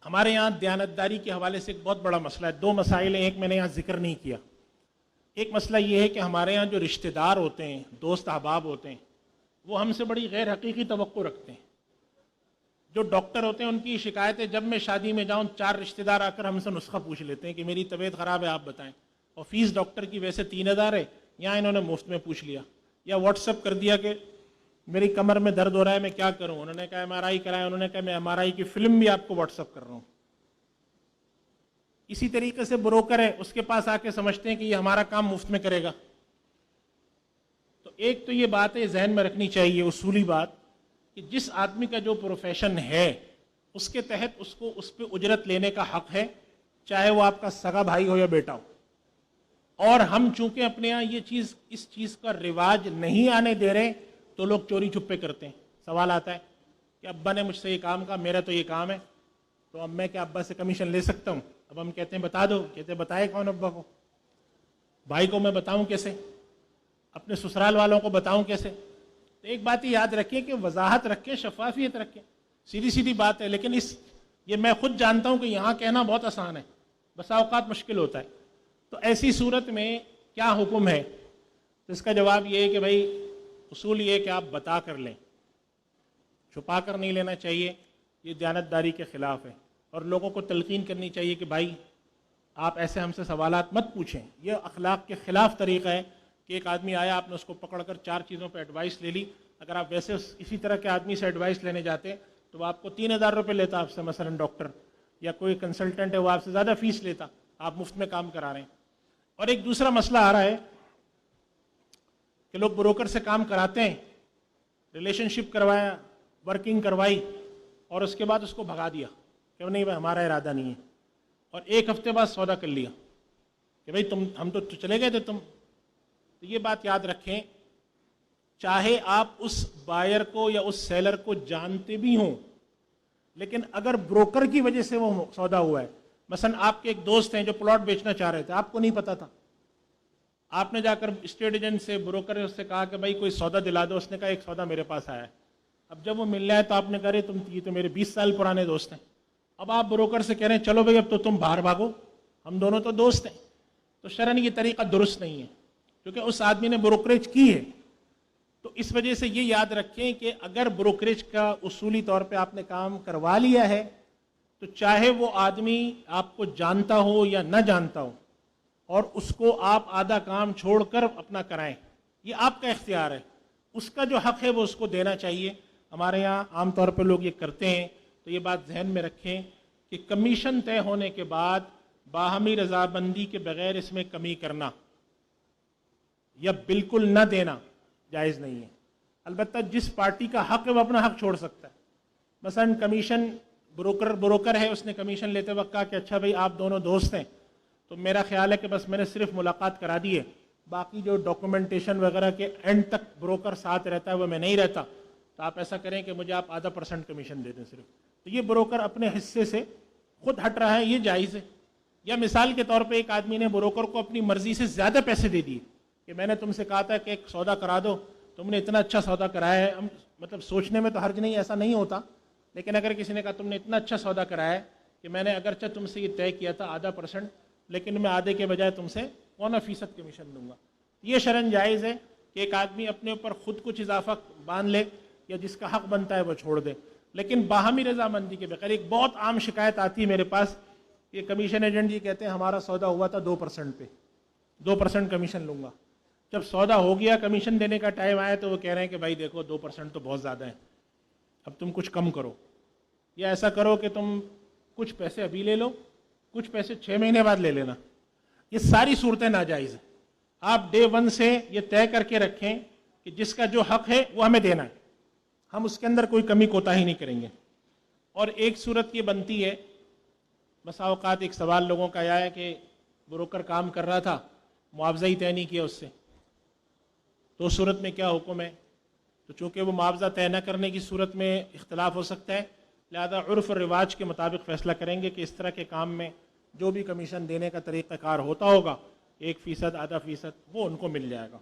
ہمارے یہاں دیانتداری کے حوالے سے ایک بہت بڑا مسئلہ ہے. دو مسائل ہیں، ایک میں نے یہاں ذکر نہیں کیا. ایک مسئلہ یہ ہے کہ ہمارے یہاں جو رشتہ دار ہوتے ہیں، دوست احباب ہوتے ہیں، وہ ہم سے بڑی غیر حقیقی توقع رکھتے ہیں. جو ڈاکٹر ہوتے ہیں ان کی شکایت ہے، جب میں شادی میں جاؤں 4 رشتہ دار آ کر ہم سے نسخہ پوچھ لیتے ہیں کہ میری طبیعت خراب ہے آپ بتائیں، اور فیس ڈاکٹر کی ویسے 3000 ہے، یہاں انہوں نے مفت میں پوچھ لیا. یا واٹس ایپ کر دیا کہ میری کمر میں درد ہو رہا ہے میں کیا کروں، انہوں نے کہا MRI کرائے، انہوں نے کہا میں MRI کی فلم بھی آپ کو واٹس ایپ کر رہا ہوں. اسی طریقے سے بروکر ہے، اس کے پاس آ کے سمجھتے ہیں کہ یہ ہمارا کام مفت میں کرے گا. تو ایک تو یہ بات ہے ذہن میں رکھنی چاہیے، اصولی بات، کہ جس آدمی کا جو پروفیشن ہے اس کے تحت اس کو اس پہ اجرت لینے کا حق ہے، چاہے وہ آپ کا سگا بھائی ہو یا بیٹا ہو. اور ہم چونکہ اپنے یہاں اس چیز کا رواج نہیں آنے دے رہے تو لوگ چوری چھپے کرتے ہیں. سوال آتا ہے کہ ابا نے مجھ سے یہ کام کہا، میرا تو یہ کام ہے، تو اب میں کیا ابا سے کمیشن لے سکتا ہوں؟ اب ہم کہتے ہیں بتا دو، کہتے ہیں بتائے کون ابا کو؟ بھائی کو میں بتاؤں کیسے؟ اپنے سسرال والوں کو بتاؤں کیسے؟ تو ایک بات یاد رکھیں کہ وضاحت رکھیں، شفافیت رکھیں. سیدھی سیدھی بات ہے، لیکن یہ میں خود جانتا ہوں کہ یہاں کہنا بہت آسان ہے، بسا اوقات مشکل ہوتا ہے. تو ایسی صورت میں کیا حکم ہے؟ تو اس کا جواب یہ ہے کہ بھائی اصول یہ ہے کہ آپ بتا کر لیں، چھپا کر نہیں لینا چاہیے. یہ دیانتداری کے خلاف ہے. اور لوگوں کو تلقین کرنی چاہیے کہ بھائی آپ ایسے ہم سے سوالات مت پوچھیں. یہ اخلاق کے خلاف طریقہ ہے کہ ایک آدمی آیا، آپ نے اس کو پکڑ کر 4 چیزوں پہ ایڈوائس لے لی. اگر آپ ویسے اسی طرح کے آدمی سے ایڈوائس لینے جاتے تو وہ آپ کو 3000 روپے لیتا آپ سے، مثلا ڈاکٹر یا کوئی کنسلٹنٹ ہے وہ آپ سے زیادہ فیس لیتا. آپ مفت میں کام کرا رہے ہیں. اور ایک دوسرا مسئلہ آ رہا ہے کہ لوگ بروکر سے کام کراتے ہیں، ریلیشن شپ کروایا، ورکنگ کروائی، اور اس کے بعد اس کو بھگا دیا کہ نہیں بھائی ہمارا ارادہ نہیں ہے، اور 1 ہفتے بعد سودا کر لیا کہ بھائی ہم تو چلے گئے تھے تم. تو یہ بات یاد رکھیں، چاہے آپ اس بائر کو یا اس سیلر کو جانتے بھی ہوں، لیکن اگر بروکر کی وجہ سے وہ سودا ہوا ہے، مثلا آپ کے ایک دوست ہیں جو پلاٹ بیچنا چاہ رہے تھے، آپ کو نہیں پتا تھا، آپ نے جا کر اسٹیٹ ایجنٹ سے، بروکر سے کہا کہ بھائی کوئی سودا دلا دو، اس نے کہا ایک سودا میرے پاس آیا ہے. اب جب وہ مل رہا ہے تو آپ نے کہا یہ تو میرے 20 سال پرانے دوست ہیں. اب آپ بروکر سے کہہ رہے ہیں چلو بھائی اب تو تم باہر بھاگو، ہم دونوں تو دوست ہیں. تو شرعاً یہ طریقہ درست نہیں ہے، کیونکہ اس آدمی نے بروکریج کی ہے. تو اس وجہ سے یہ یاد رکھیں کہ اگر بروکریج کا اصولی طور پہ آپ نے کام کروا لیا ہے تو چاہے وہ آدمی آپ کو جانتا ہو یا نہ جانتا ہو، اور اس کو آپ آدھا کام چھوڑ کر اپنا کرائیں، یہ آپ کا اختیار ہے. اس کا جو حق ہے وہ اس کو دینا چاہیے. ہمارے یہاں عام طور پہ لوگ یہ کرتے ہیں. تو یہ بات ذہن میں رکھیں کہ کمیشن طے ہونے کے بعد باہمی رضامندی کے بغیر اس میں کمی کرنا یا بالکل نہ دینا جائز نہیں ہے. البتہ جس پارٹی کا حق ہے وہ اپنا حق چھوڑ سکتا ہے. مثلا کمیشن بروکر ہے، اس نے کمیشن لیتے وقت کہا کہ اچھا بھائی آپ دونوں دوست ہیں تو میرا خیال ہے کہ بس میں نے صرف ملاقات کرا دی ہے، باقی جو ڈاکومنٹیشن وغیرہ کے اینڈ تک بروکر ساتھ رہتا ہے وہ میں نہیں رہتا، تو آپ ایسا کریں کہ مجھے آپ 0.5% کمیشن دے دیں صرف. تو یہ بروکر اپنے حصے سے خود ہٹ رہا ہے، یہ جائز ہے. یا مثال کے طور پہ ایک آدمی نے بروکر کو اپنی مرضی سے زیادہ پیسے دے دیے کہ میں نے تم سے کہا تھا کہ ایک سودا کرا دو، تم نے اتنا اچھا سودا کرایا ہے. مطلب سوچنے میں تو حرج نہیں، ایسا نہیں ہوتا، لیکن اگر کسی نے کہا تم نے اتنا اچھا سودا کرایا ہے کہ میں نے اگرچہ تم سے یہ طے کیا تھا 0.5%، لیکن میں آدھے کے بجائے تم سے 0.25% کمیشن دوں گا. یہ شرعاً جائز ہے کہ ایک آدمی اپنے اوپر خود کچھ اضافہ باندھ لے یا جس کا حق بنتا ہے وہ چھوڑ دے، لیکن باہمی رضامندی کے بغیر. ایک بہت عام شکایت آتی ہے میرے پاس، یہ کمیشن ایجنٹ جی کہتے ہیں ہمارا سودا ہوا تھا 2% پہ، 2% کمیشن لوں گا. جب سودا ہو گیا، کمیشن دینے کا ٹائم آیا تو وہ کہہ رہے ہیں کہ بھائی دیکھو 2% تو بہت زیادہ ہے، اب تم کچھ کم کرو، یا ایسا کرو کہ تم کچھ پیسے ابھی لے لو، کچھ پیسے 6 مہینے بعد لے لینا. یہ ساری صورتیں ناجائز ہیں. آپ ڈے 1 سے یہ طے کر کے رکھیں کہ جس کا جو حق ہے وہ ہمیں دینا ہے، ہم اس کے اندر کوئی کمی کوتاہی نہیں کریں گے. اور ایک صورت یہ بنتی ہے، بسا اوقات ایک سوال لوگوں کا آیا ہے کہ بروکر کام کر رہا تھا، معاوضہ ہی طے نہیں کیا اس سے، تو اس صورت میں کیا حکم ہے؟ تو چونکہ وہ معاوضہ طے نہ کرنے کی صورت میں اختلاف ہو سکتا ہے، لہذا عرف اور رواج کے مطابق فیصلہ کریں گے کہ اس طرح کے کام میں جو بھی کمیشن دینے کا طریقہ کار ہوتا ہوگا، 1%، 0.5%، وہ ان کو مل جائے گا.